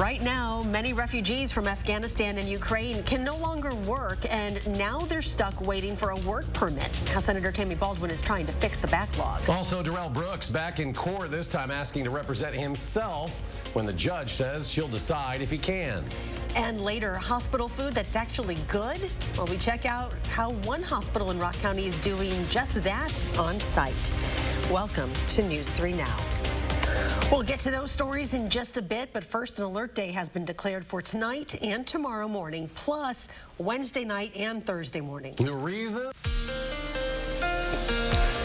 Right now, many refugees from Afghanistan and Ukraine can no longer work, and now they're stuck waiting for a work permit. House Senator Tammy Baldwin is trying to fix the backlog. Also, Darrell Brooks back in court, this time asking to represent himself when the judge says she'll decide if he can. And later, hospital food that's actually good? Well, we check out how one hospital in Rock County is doing just that on site. Welcome to News 3 Now. We'll get to those stories in just a bit, but first, an alert day has been declared for tonight and tomorrow morning, plus Wednesday night and Thursday morning. The reason?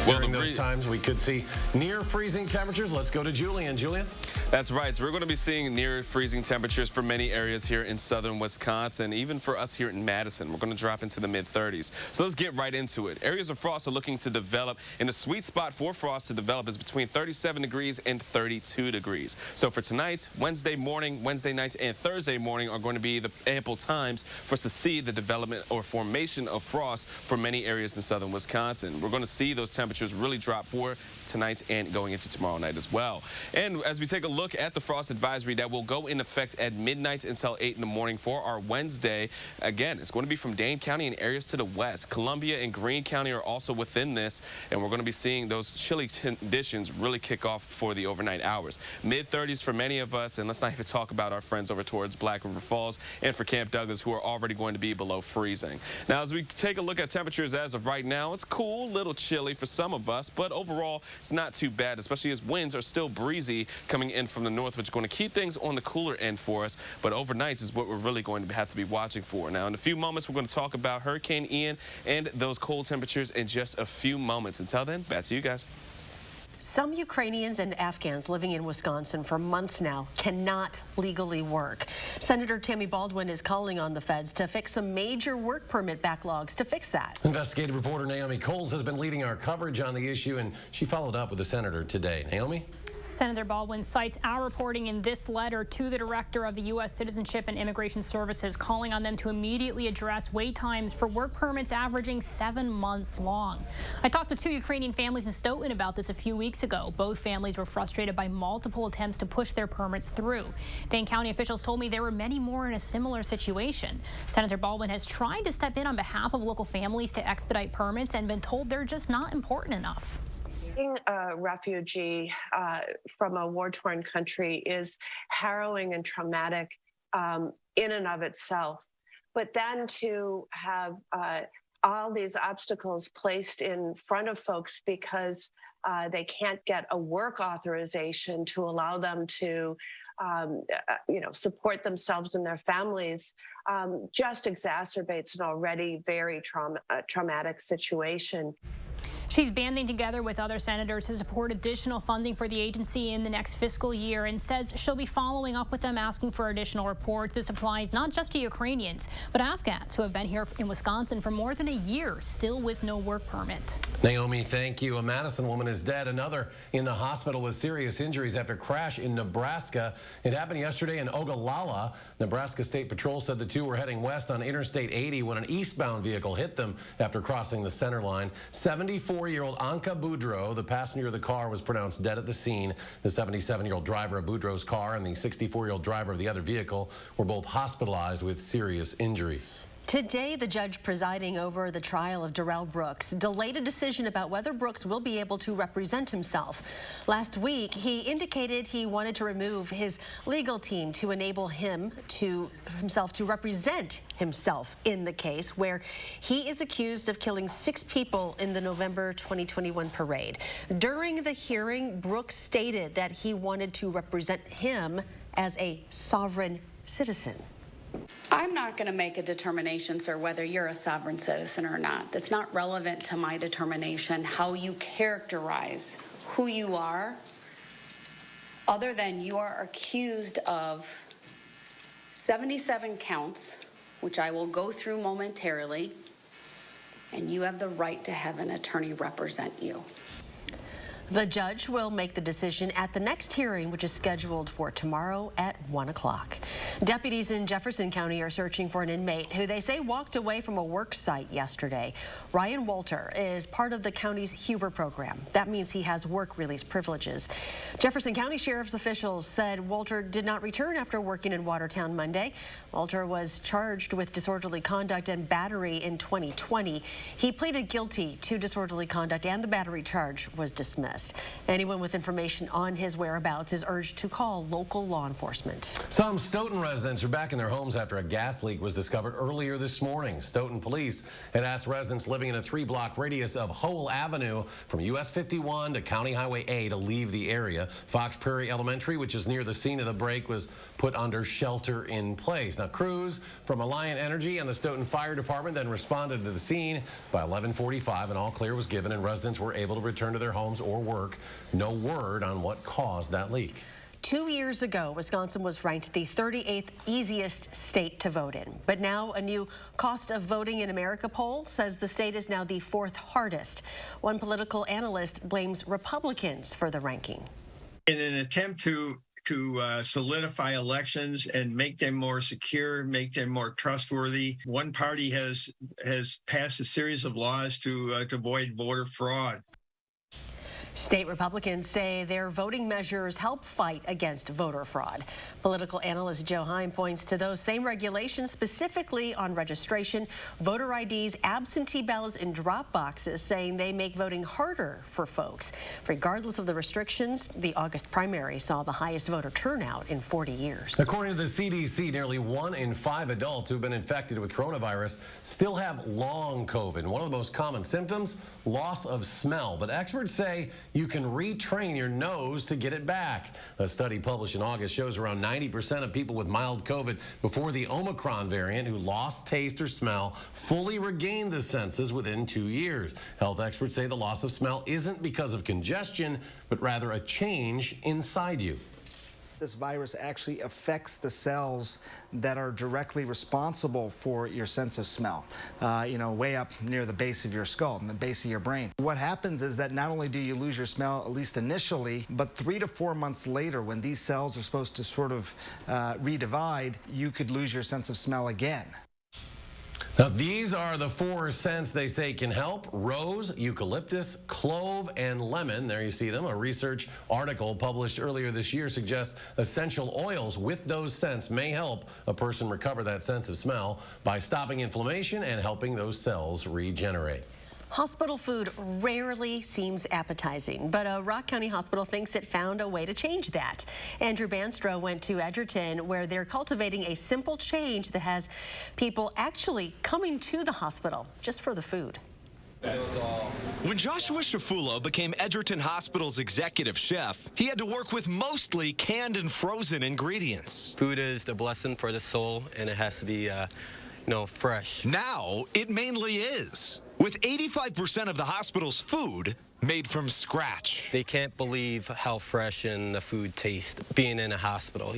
During those times, we could see near freezing temperatures. Let's go to Julian. Julian? That's right. So we're going to be seeing near freezing temperatures for many areas here in southern Wisconsin. Even for us here in Madison, we're going to drop into the mid-30s. So let's get right into it. Areas of frost are looking to develop, and the sweet spot for frost to develop is between 37 degrees and 32 degrees. So for tonight, Wednesday morning, Wednesday night, and Thursday morning are going to be the ample times for us to see the development or formation of frost for many areas in southern Wisconsin. We're going to see those temperatures really drop for tonight and going into tomorrow night as well. And as we take a look at the frost advisory that will go in effect at midnight until 8 in the morning for our Wednesday, again, it's going to be from Dane County and areas to the west. Columbia and Greene County are also within this, and we're going to be seeing those chilly conditions really kick off for the overnight hours. Mid-30s for many of us, and let's not even talk about our friends over towards Black River Falls and for Camp Douglas, who are already going to be below freezing. Now, as we take a look at temperatures as of right now, it's cool, a little chilly for some of us, but overall, it's not too bad, especially as winds are still breezy coming in from the north, which is going to keep things on the cooler end for us. But overnight is what we're really going to have to be watching for. Now, in a few moments, we're going to talk about Hurricane Ian and those cold temperatures in just a few moments. Until then, back to you guys. Some Ukrainians and Afghans living in Wisconsin for months now cannot legally work. Senator Tammy Baldwin is calling on the feds to fix some major work permit backlogs to fix that. Investigative reporter Naomi Coles has been leading our coverage on the issue, and she followed up with the senator today. Naomi? Senator Baldwin cites our reporting in this letter to the director of the U.S. Citizenship and Immigration Services, calling on them to immediately address wait times for work permits averaging 7 months long. I talked to two Ukrainian families in Stoughton about this a few weeks ago. Both families were frustrated by multiple attempts to push their permits through. Dane County officials told me there were many more in a similar situation. Senator Baldwin has tried to step in on behalf of local families to expedite permits and been told they're just not important enough. Being a refugee from a war-torn country is harrowing and traumatic in and of itself. But then to have all these obstacles placed in front of folks because they can't get a work authorization to allow them to support themselves and their families just exacerbates an already very traumatic situation. She's banding together with other senators to support additional funding for the agency in the next fiscal year and says she'll be following up with them, asking for additional reports. This applies not just to Ukrainians, but Afghans who have been here in Wisconsin for more than a year, still with no work permit. Naomi, thank you. A Madison woman is dead. Another in the hospital with serious injuries after crash in Nebraska. It happened yesterday in Ogallala. Nebraska State Patrol said the two were heading west on Interstate 80 when an eastbound vehicle hit them after crossing the center line. 74-year-old Anka Boudreau, the passenger of the car, was pronounced dead at the scene. The 77-year-old driver of Boudreau's car and the 64-year-old driver of the other vehicle were both hospitalized with serious injuries. Today, the judge presiding over the trial of Darrell Brooks delayed a decision about whether Brooks will be able to represent himself. Last week, he indicated he wanted to remove his legal team to enable himself to represent himself in the case where he is accused of killing 6 people in the November 2021 parade. During the hearing, Brooks stated that he wanted to represent him as a sovereign citizen. I'm not going to make a determination, sir, whether you're a sovereign citizen or not. That's not relevant to my determination, how you characterize who you are, other than you are accused of 77 counts, which I will go through momentarily, and you have the right to have an attorney represent you. The judge will make the decision at the next hearing, which is scheduled for tomorrow at 1 o'clock. Deputies in Jefferson County are searching for an inmate who they say walked away from a work site yesterday. Ryan Walter is part of the county's Huber program. That means he has work release privileges. Jefferson County Sheriff's officials said Walter did not return after working in Watertown Monday. Walter was charged with disorderly conduct and battery in 2020. He pleaded guilty to disorderly conduct and the battery charge was dismissed. Anyone with information on his whereabouts is urged to call local law enforcement. Some Stoughton residents are back in their homes after a gas leak was discovered earlier this morning. Stoughton police had asked residents living in a 3-block radius of Howell Avenue from US 51 to County Highway A to leave the area. Fox Prairie Elementary, which is near the scene of the break, was put under shelter in place. Now, crews from Alliant Energy and the Stoughton Fire Department then responded to the scene by 11:45, and all clear was given, and residents were able to return to their homes or work. No word on what caused that leak. 2 years ago, Wisconsin was ranked the 38th easiest state to vote in. But now a new Cost of Voting in America poll says the state is now the 4th hardest. One political analyst blames Republicans for the ranking. In an attempt to solidify elections and make them more secure, make them more trustworthy, one party has passed a series of laws to avoid voter fraud. State Republicans say their voting measures help fight against voter fraud. Political analyst Joe Heim points to those same regulations, specifically on registration, voter IDs, absentee ballots, and drop boxes, saying they make voting harder for folks. Regardless of the restrictions, the August primary saw the highest voter turnout in 40 years. According to the CDC, nearly 1 in 5 adults who've been infected with coronavirus still have long COVID. One of the most common symptoms, loss of smell. But experts say you can retrain your nose to get it back. A study published in August shows around 90% of people with mild COVID before the Omicron variant who lost taste or smell fully regained the senses within 2 years. Health experts say the loss of smell isn't because of congestion, but rather a change inside you. This virus actually affects the cells that are directly responsible for your sense of smell, way up near the base of your skull and the base of your brain. What happens is that not only do you lose your smell, at least initially, but 3 to 4 months later, when these cells are supposed to sort of redivide, you could lose your sense of smell again. Now, these are the 4 scents they say can help: rose, eucalyptus, clove, and lemon. There you see them. A research article published earlier this year suggests essential oils with those scents may help a person recover that sense of smell by stopping inflammation and helping those cells regenerate. Hospital food rarely seems appetizing, but a Rock County hospital thinks it found a way to change that. Andrew Banstrow went to Edgerton, where they're cultivating a simple change that has people actually coming to the hospital just for the food. When Joshua Shafulo became Edgerton Hospital's executive chef, he had to work with mostly canned and frozen ingredients. Food is the blessing for the soul, and it has to be, fresh. Now, it mainly is, with 85% of the hospital's food made from scratch. They can't believe how fresh and the food tastes being in a hospital,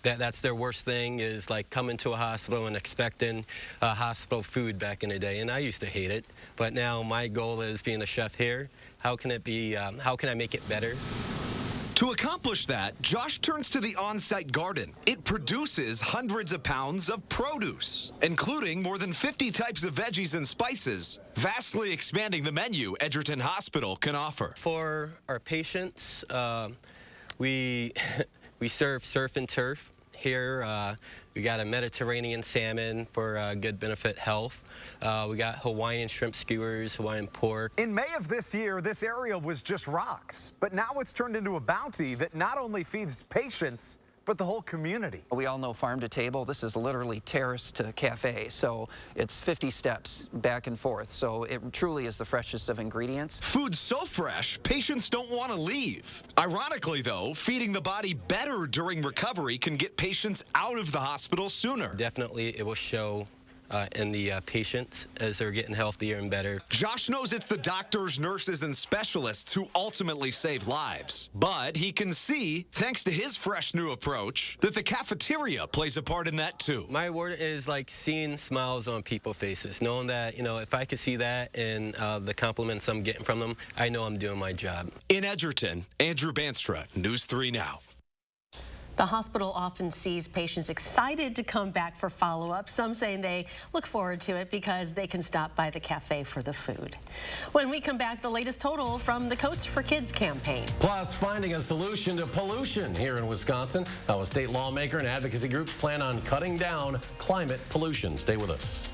That's their worst thing, is like coming to a hospital and expecting hospital food back in the day. And I used to hate it, but now my goal is, being a chef here, how can I make it better? To accomplish that, Josh turns to the on-site garden. It produces hundreds of pounds of produce, including more than 50 types of veggies and spices, vastly expanding the menu Edgerton Hospital can offer. For our patients, we serve surf and turf. Here, we got a Mediterranean salmon for good benefit health. We got Hawaiian shrimp skewers, Hawaiian pork. In May of this year, this area was just rocks, but now it's turned into a bounty that not only feeds patients, but the whole community. We all know farm to table. This is literally terrace to cafe, so it's 50 steps back and forth. So it truly is the freshest of ingredients. Food so fresh, patients don't want to leave. Ironically, though, feeding the body better during recovery can get patients out of the hospital sooner. Definitely, it will show and the patients as they're getting healthier and better. Josh knows it's the doctors, nurses, and specialists who ultimately save lives. But he can see, thanks to his fresh new approach, that the cafeteria plays a part in that too. My word is like seeing smiles on people's faces, knowing that, you know, if I could see that and the compliments I'm getting from them, I know I'm doing my job. In Edgerton, Andrew Banstra, News 3 Now. The hospital often sees patients excited to come back for follow-up. Some saying they look forward to it because they can stop by the cafe for the food. When we come back, the latest total from the Coats for Kids campaign. Plus, finding a solution to pollution here in Wisconsin. How a state lawmaker and advocacy groups plan on cutting down climate pollution. Stay with us.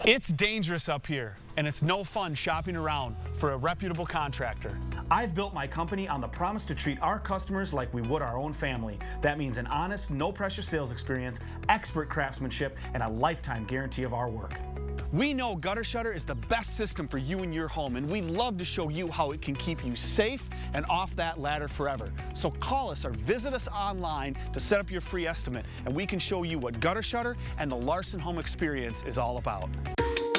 It's dangerous up here, and it's no fun shopping around for a reputable contractor. I've built my company on the promise to treat our customers like we would our own family. That means an honest, no-pressure sales experience, expert craftsmanship, and a lifetime guarantee of our work. We know Gutter Shutter is the best system for you and your home, and we'd love to show you how it can keep you safe and off that ladder forever. So call us or visit us online to set up your free estimate, and we can show you what Gutter Shutter and the Larson Home Experience is all about.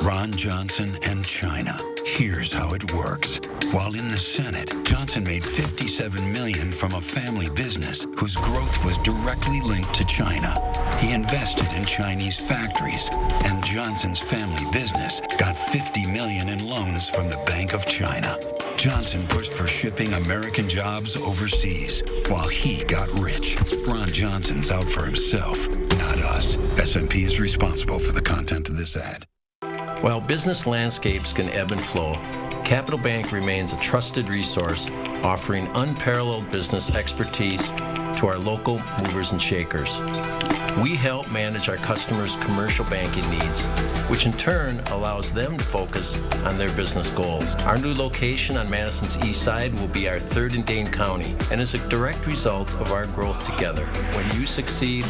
Ron Johnson and China. Here's how it works. While in the Senate, Johnson made $57 million from a family business whose growth was directly linked to China. He invested in Chinese factories, and Johnson's family business got $50 million in loans from the Bank of China. Johnson pushed for shipping American jobs overseas, while he got rich. Ron Johnson's out for himself, not us. SMP is responsible for the content of this ad. While business landscapes can ebb and flow, Capital Bank remains a trusted resource offering unparalleled business expertise to our local movers and shakers. We help manage our customers' commercial banking needs, which in turn allows them to focus on their business goals. Our new location on Madison's east side will be our third in Dane County and is a direct result of our growth together. When you succeed,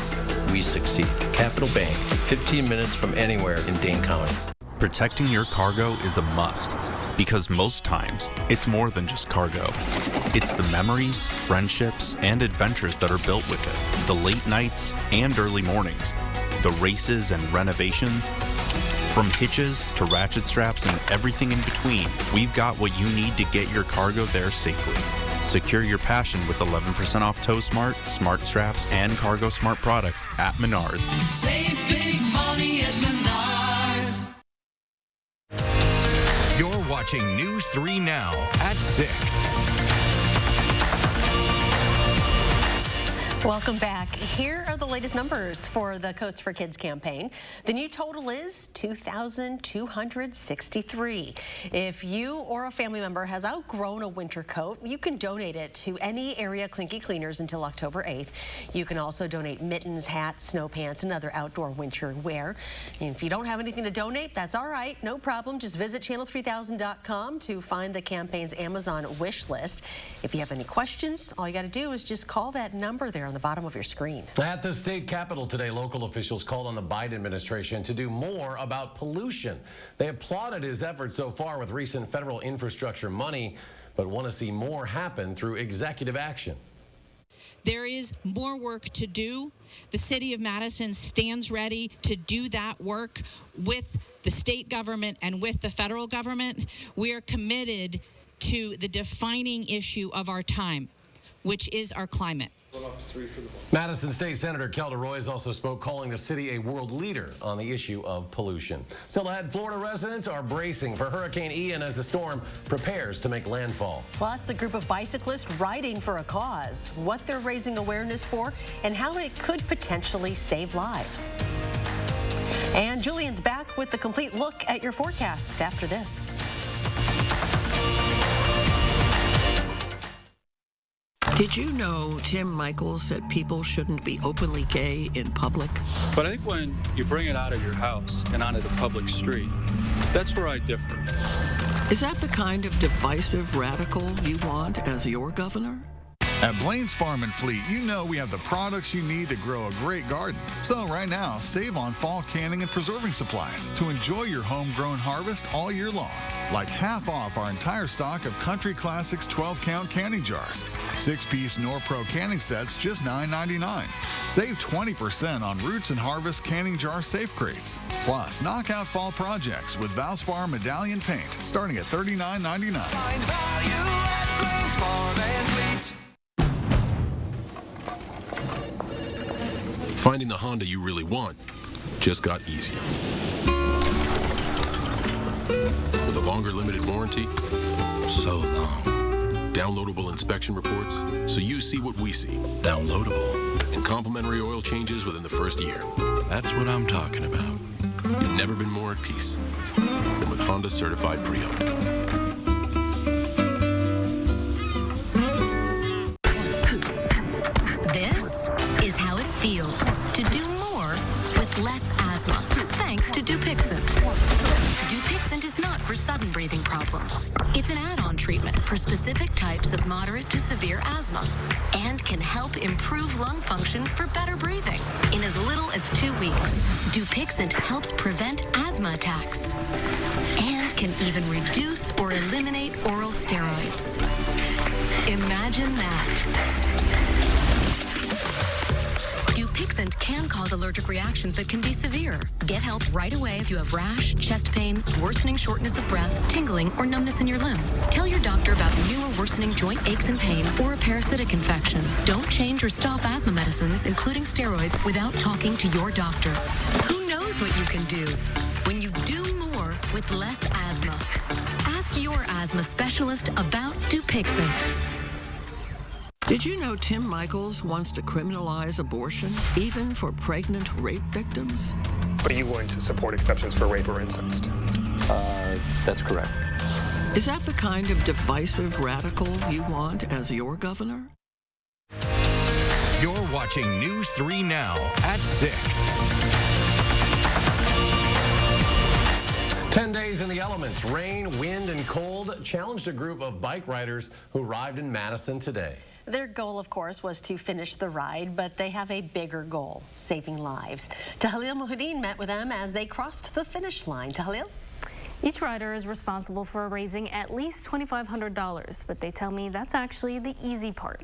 we succeed. Capital Bank, 15 minutes from anywhere in Dane County. Protecting your cargo is a must, because most times, it's more than just cargo. It's the memories, friendships, and adventures that are built with it. The late nights and early mornings. The races and renovations. From hitches to ratchet straps and everything in between, we've got what you need to get your cargo there safely. Secure your passion with 11% off Tow Smart, Smart Straps, and Cargo Smart products at Menards. Save big money at Menards. You're watching News 3 Now at 6. Welcome back. Here are the latest numbers for the Coats for Kids campaign. The new total is $2,263. If you or a family member has outgrown a winter coat, you can donate it to any area Clinky Cleaners until October 8th. You can also donate mittens, hats, snow pants, and other outdoor winter wear. And if you don't have anything to donate, that's all right. No problem. Just visit channel3000.com to find the campaign's Amazon wish list. If you have any questions, all you got to do is just call that number there on the bottom of your screen. At the state capitol today, local officials called on the Biden administration to do more about pollution. They applauded his efforts so far with recent federal infrastructure money, but want to see more happen through executive action. There is more work to do. The city of Madison stands ready to do that work with the state government and with the federal government. We are committed to the defining issue of our time, which is our climate. Madison State Senator Kelda Roys also spoke, calling the city a world leader on the issue of pollution. Still ahead, Florida residents are bracing for Hurricane Ian as the storm prepares to make landfall. Plus, a group of bicyclists riding for a cause, what they're raising awareness for, and how it could potentially save lives. And Julian's back with the complete look at your forecast after this. Did you know Tim Michaels said people shouldn't be openly gay in public? But I think when you bring it out of your house and onto the public street, that's where I differ. Is that the kind of divisive radical you want as your governor? At Blaine's Farm and Fleet, you know we have the products you need to grow a great garden. So right now, save on fall canning and preserving supplies to enjoy your homegrown harvest all year long. like half off our entire stock of Country Classics 12-count canning jars. 6-piece Norpro canning sets, just $9.99. Save 20% on Roots and Harvest canning jar safe crates. Plus, knock out fall projects with Valspar Medallion paint, starting at $39.99. Find value at Green's Farm and Fleet. Finding the Honda you really want just got easier. With a longer limited warranty, so long. Downloadable inspection reports, so you see what we see. Downloadable. And complimentary oil changes within the first year. That's what I'm talking about. You've never been more at peace than with Honda Certified Pre-Owned. This is how it feels to do more with less asthma, thanks to Dupixent. Dupixent is not for sudden breathing problems. It's an add-on treatment for specific types of moderate to severe asthma and can help improve lung function for better breathing in as little as 2 weeks. Dupixent helps prevent asthma attacks and can even reduce or eliminate oral steroids. Imagine that. Dupixent can cause allergic reactions that can be severe. Get help right away if you have rash, chest pain, worsening shortness of breath, tingling, or numbness in your limbs. Tell your doctor about new or worsening joint aches and pain or a parasitic infection. Don't change or stop asthma medicines, including steroids, without talking to your doctor. Who knows what you can do when you do more with less asthma? Ask your asthma specialist about Dupixent. Did you know Tim Michaels wants to criminalize abortion, even for pregnant rape victims? But are you willing to support exceptions for rape or incest? That's correct. Is that the kind of divisive radical you want as your governor? You're watching News 3 Now at 6. 10 days in the elements. Rain, wind, and cold challenged a group of bike riders who arrived in Madison today. Their goal, of course, was to finish the ride, but they have a bigger goal, saving lives. Tahlil Mohideen met with them as they crossed the finish line. Tahlil? Each rider is responsible for raising at least $2,500, but they tell me that's actually the easy part.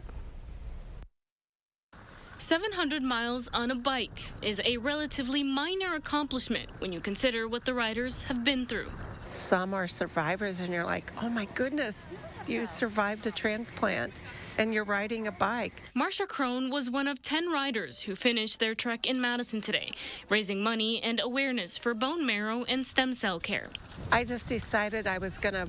700 miles on a bike is a relatively minor accomplishment when you consider what the riders have been through. Some are survivors and you're like, oh my goodness, you survived a transplant and you're riding a bike. Marsha Crone was one of 10 riders who finished their trek in Madison today, raising money and awareness for bone marrow and stem cell care. I just decided I was going to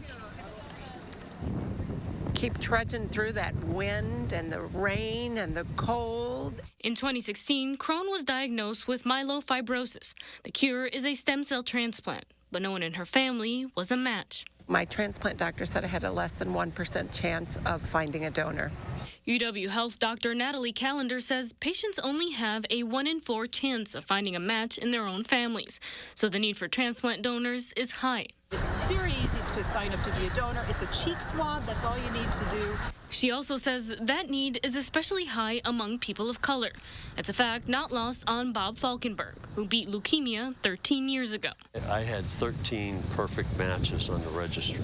keep trudging through that wind and the rain and the cold. In 2016, Crone was diagnosed with myelofibrosis. The cure is a stem cell transplant, but no one in her family was a match. My transplant doctor said I had a less than 1% chance of finding a donor. UW Health Dr. Natalie Callender says patients only have a 1 in 4 chance of finding a match in their own families, so the need for transplant donors is high. It's very easy to sign up to be a donor. It's a cheek swab. That's all you need to do. She also says that need is especially high among people of color. It's a fact not lost on Bob Falkenberg, who beat leukemia 13 years ago. I had 13 perfect matches on the registry.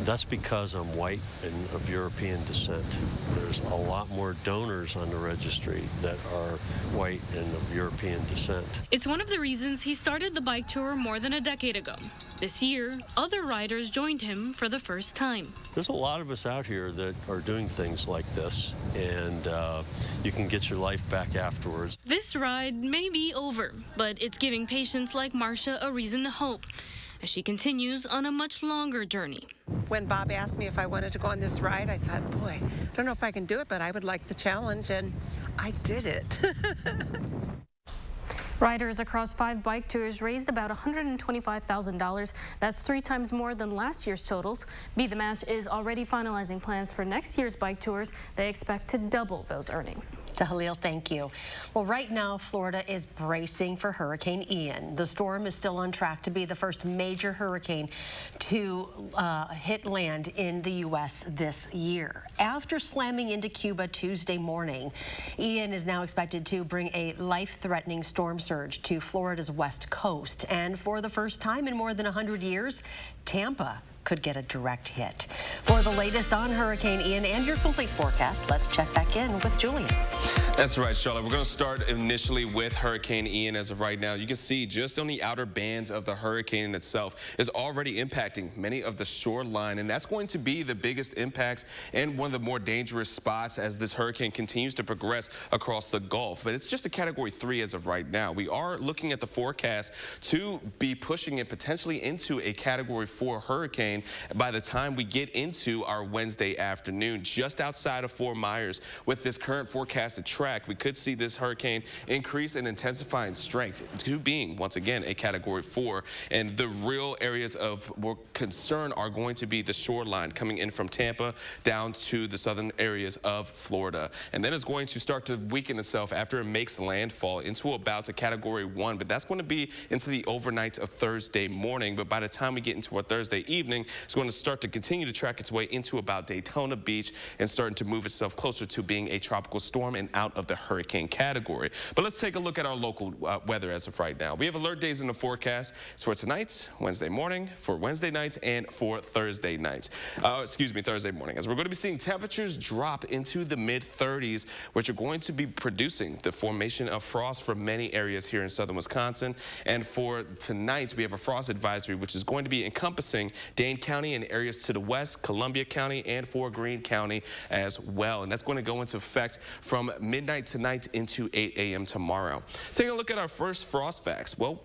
That's because I'm white and of European descent. There's a lot more donors on the registry that are white and of European descent. It's one of the reasons he started the bike tour more than a decade ago. This year, other riders joined him for the first time. There's a lot of us out here that are doing things like this, and you can get your life back afterwards. This ride may be over, but it's giving patients like Marsha a reason to hope as she continues on a much longer journey. When Bob asked me if I wanted to go on this ride, I thought, boy, I don't know if I can do it, but I would like the challenge, and I did it. Riders across 5 bike tours raised about $125,000. That's 3 times more than last year's totals. Be the Match is already finalizing plans for next year's bike tours. They expect to double those earnings. Tahlil, thank you. Well, right now, Florida is bracing for Hurricane Ian. The storm is still on track to be the first major hurricane to hit land in the U.S. this year. After slamming into Cuba Tuesday morning, Ian is now expected to bring a life-threatening storm surge to Florida's west coast. And for the first time in more than 100 years, Tampa could get a direct hit. For the latest on Hurricane Ian and your complete forecast, let's check back in with Julian. That's right, Charlotte. We're going to start initially with Hurricane Ian. As of right now, you can see just on the outer bands of the hurricane itself is already impacting many of the shoreline, and that's going to be the biggest impacts and one of the more dangerous spots as this hurricane continues to progress across the Gulf. But it's just a Category 3 as of right now. We are looking at the forecast to be pushing it potentially into a Category 4 hurricane by the time we get into our Wednesday afternoon, just outside of Fort Myers. With this current forecasted track, we could see this hurricane increase and intensify in strength to being, once again, a Category 4. And the real areas of concern are going to be the shoreline coming in from Tampa down to the southern areas of Florida. And then it's going to start to weaken itself after it makes landfall into about a Category 1. But that's going to be into the overnight of Thursday morning. But by the time we get into our Thursday evening, it's going to start to continue to track its way into about Daytona Beach and starting to move itself closer to being a tropical storm and out of the hurricane category. But let's take a look at our local weather as of right now. We have alert days in the forecast. It's for tonight, Wednesday morning, for Wednesday night, and for Thursday night. Thursday morning. As we're going to be seeing temperatures drop into the mid-30s, which are going to be producing the formation of frost for many areas here in southern Wisconsin. And for tonight, we have a frost advisory, which is going to be encompassing Dane County and areas to the west, Columbia County, and Fort Greene County as well. And that's going to go into effect from midnight tonight into 8 a.m. tomorrow. Taking a look at our first frost facts. Well,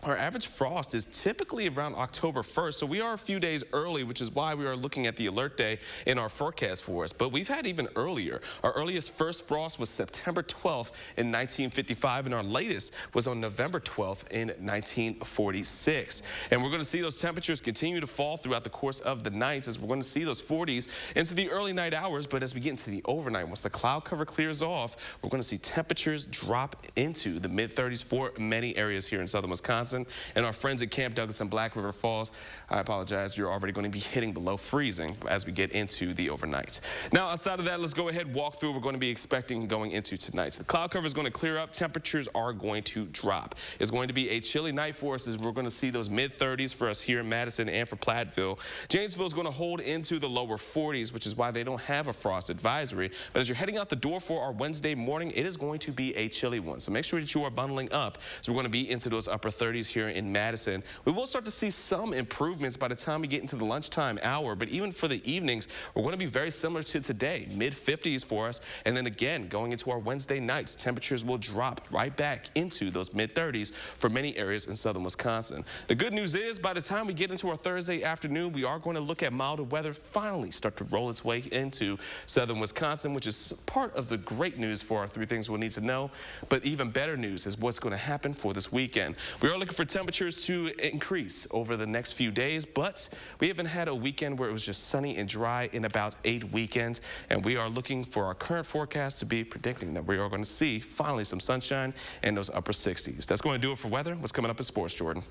our average frost is typically around October 1st, so we are a few days early, which is why we are looking at the alert day in our forecast for us. But we've had even earlier. Our earliest first frost was September 12th in 1955, and our latest was on November 12th in 1946. And we're going to see those temperatures continue to fall throughout the course of the nights, as we're going to see those 40s into the early night hours. But as we get into the overnight, once the cloud cover clears off, we're going to see temperatures drop into the mid-30s for many areas here in southern Wisconsin. And our friends at Camp Douglas and Black River Falls, I apologize, you're already going to be hitting below freezing as we get into the overnight. Now, outside of that, let's go ahead and walk through what we're going to be expecting going into tonight. So the cloud cover is going to clear up. Temperatures are going to drop. It's going to be a chilly night for us as we're going to see those mid-30s for us here in Madison and for Platteville. Janesville is going to hold into the lower 40s, which is why they don't have a frost advisory. But as you're heading out the door for our Wednesday morning, it is going to be a chilly one. So make sure that you are bundling up. So we're going to be into those upper 30s here in Madison. We will start to see some improvements by the time we get into the lunchtime hour, but even for the evenings, we're going to be very similar to today, mid-50s for us. And then again, going into our Wednesday nights, temperatures will drop right back into those mid-30s for many areas in southern Wisconsin. The good news is by the time we get into our Thursday afternoon, we are going to look at milder weather finally start to roll its way into southern Wisconsin, which is part of the great news for our 3 things we'll need to know. But even better news is what's going to happen for this weekend. We are looking for temperatures to increase over the next few days, but we haven't had a weekend where it was just sunny and dry in about 8 weekends, and we are looking for our current forecast to be predicting that we are going to see finally some sunshine in those upper 60s. That's going to do it for weather. What's coming up in sports, Jordan?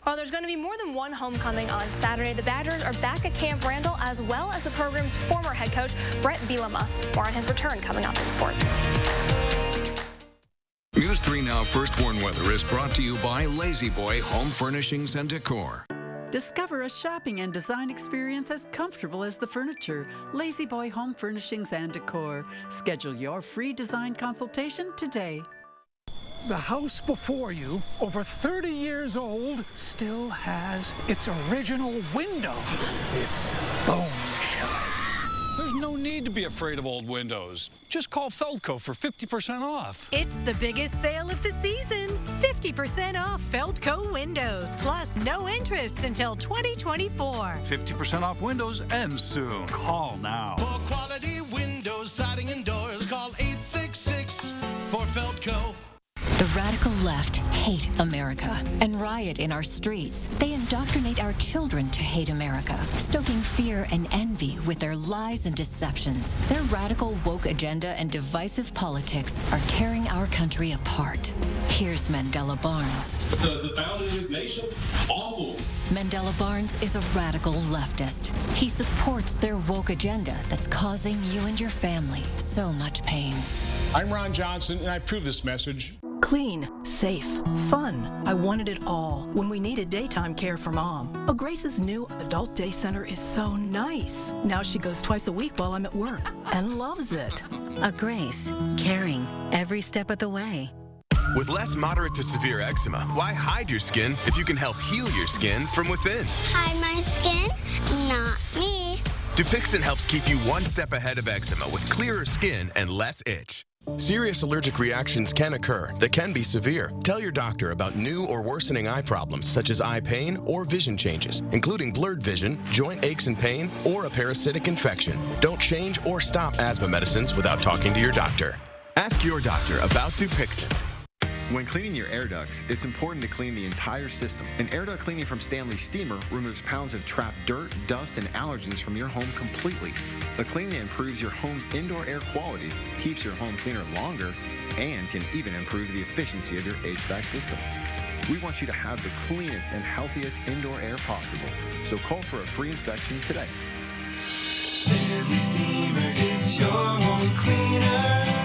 Well, there's going to be more than one homecoming on Saturday. The Badgers are back at Camp Randall, as well as the program's former head coach, Brett Bielema. More on his return coming up in sports. News 3 Now First Warn Weather is brought to you by Lazy Boy Home Furnishings and Decor. Discover a shopping and design experience as comfortable as the furniture. Lazy Boy Home Furnishings and Decor. Schedule your free design consultation today. The house before you, over 30 years old, still has its original window. It's bone chilling. There's no need to be afraid of old windows. Just call Feldco for 50% off. It's the biggest sale of the season. 50% off Feldco windows, plus no interest until 2024. 50% off windows ends soon. Call now. For quality windows, siding, and doors, call 866 for Feldco. The radical left hate America and riot in our streets. They indoctrinate our children to hate America, stoking fear and envy with their lies and deceptions. Their radical woke agenda and divisive politics are tearing our country apart. Here's Mandela Barnes. Because the founding of this nation, awful. Mandela Barnes is a radical leftist. He supports their woke agenda that's causing you and your family so much pain. I'm Ron Johnson, and I approve this message. Clean, safe, fun. I wanted it all when we needed daytime care for Mom. Oh, Grace's new adult day center is so nice. Now she goes twice a week while I'm at work and loves it. A Grace, caring every step of the way. With less moderate to severe eczema, why hide your skin if you can help heal your skin from within? Hide my skin? Not me. Dupixent helps keep you one step ahead of eczema with clearer skin and less itch. Serious allergic reactions can occur that can be severe. Tell your doctor about new or worsening eye problems such as eye pain or vision changes, including blurred vision, joint aches and pain, or a parasitic infection. Don't change or stop asthma medicines without talking to your doctor. Ask your doctor about Dupixent. When cleaning your air ducts, it's important to clean the entire system. An air duct cleaning from Stanley Steamer removes pounds of trapped dirt, dust, and allergens from your home completely. The cleaning improves your home's indoor air quality, keeps your home cleaner longer, and can even improve the efficiency of your HVAC system. We want you to have the cleanest and healthiest indoor air possible. So call for a free inspection today. Stanley Steamer gets your home cleaner.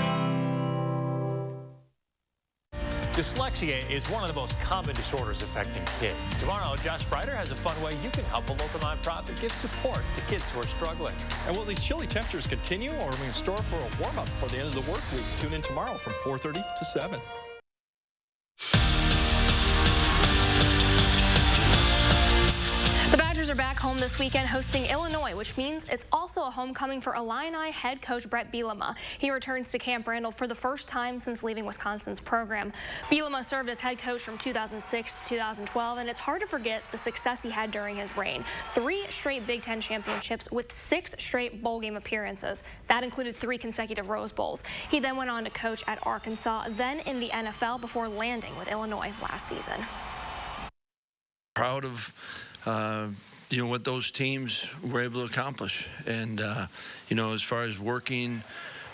Dyslexia is one of the most common disorders affecting kids. Tomorrow, Josh Breider has a fun way you can help a local nonprofit give support to kids who are struggling. And will these chilly temperatures continue, or are we in store for a warm-up before the end of the work week? Tune in tomorrow from 4:30 to 7. The Badgers are back home this weekend hosting Illinois, which means it's also a homecoming for Illini head coach Brett Bielema. He returns to Camp Randall for the first time since leaving Wisconsin's program. Bielema served as head coach from 2006 to 2012, and it's hard to forget the success he had during his reign. 3 straight Big Ten championships with 6 straight bowl game appearances. That included 3 consecutive Rose Bowls. He then went on to coach at Arkansas, then in the NFL before landing with Illinois last season. Proud of what those teams were able to accomplish. And, as far as working,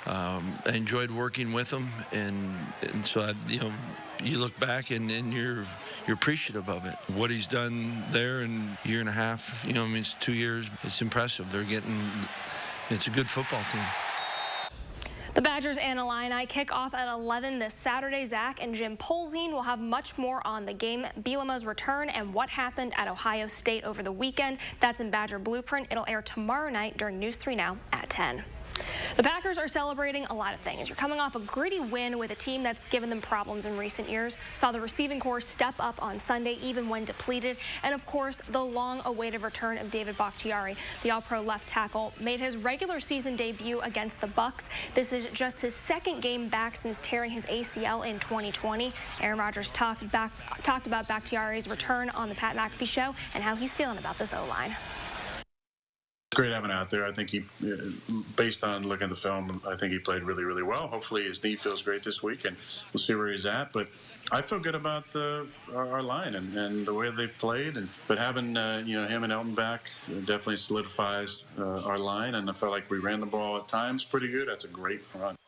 I enjoyed working with them. And so, you look back and you're appreciative of it. What he's done there in a year and a half, it's 2 years. It's impressive. It's a good football team. The Badgers and Illini kick off at 11 this Saturday. Zach and Jim Polzine will have much more on the game, Bielema's return, and what happened at Ohio State over the weekend. That's in Badger Blueprint. It'll air tomorrow night during News 3 Now at 10. The Packers are celebrating a lot of things. You're coming off a gritty win with a team that's given them problems in recent years. Saw the receiving corps step up on Sunday, even when depleted. And of course, the long-awaited return of David Bakhtiari. The All-Pro left tackle made his regular season debut against the Bucs. This is just his 2nd game back since tearing his ACL in 2020. Aaron Rodgers talked about Bakhtiari's return on the Pat McAfee Show and how he's feeling about this O-line. Great having him out there. I think he, based on looking at the film, I think he played really, really well. Hopefully his knee feels great this week, and we'll see where he's at. But I feel good about our line and the way they've played. But having him and Elton back definitely solidifies our line. And I felt like we ran the ball at times pretty good. That's a great front.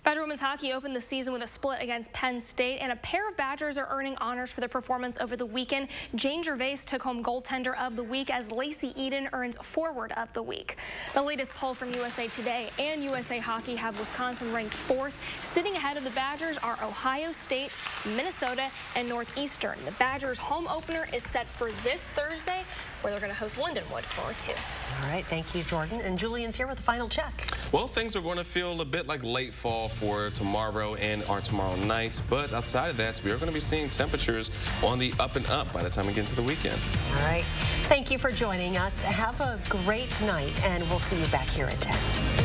Badger women's hockey opened the season with a split against Penn State, and a pair of Badgers are earning honors for their performance over the weekend. Jane Gervais took home goaltender of the week, as Lacey Eden earns forward of the week. The latest poll from USA Today and USA Hockey have Wisconsin ranked 4th. Sitting ahead of the Badgers are Ohio State, Minnesota, and Northeastern. The Badgers' home opener is set for this Thursday, where they're going to host Lindenwood for 2. All right, thank you, Jordan. And Julian's here with a final check. Well, things are going to feel a bit like late fall for tomorrow and tomorrow night. But outside of that, we are going to be seeing temperatures on the up and up by the time we get into the weekend. All right. Thank you for joining us. Have a great night, and we'll see you back here at 10.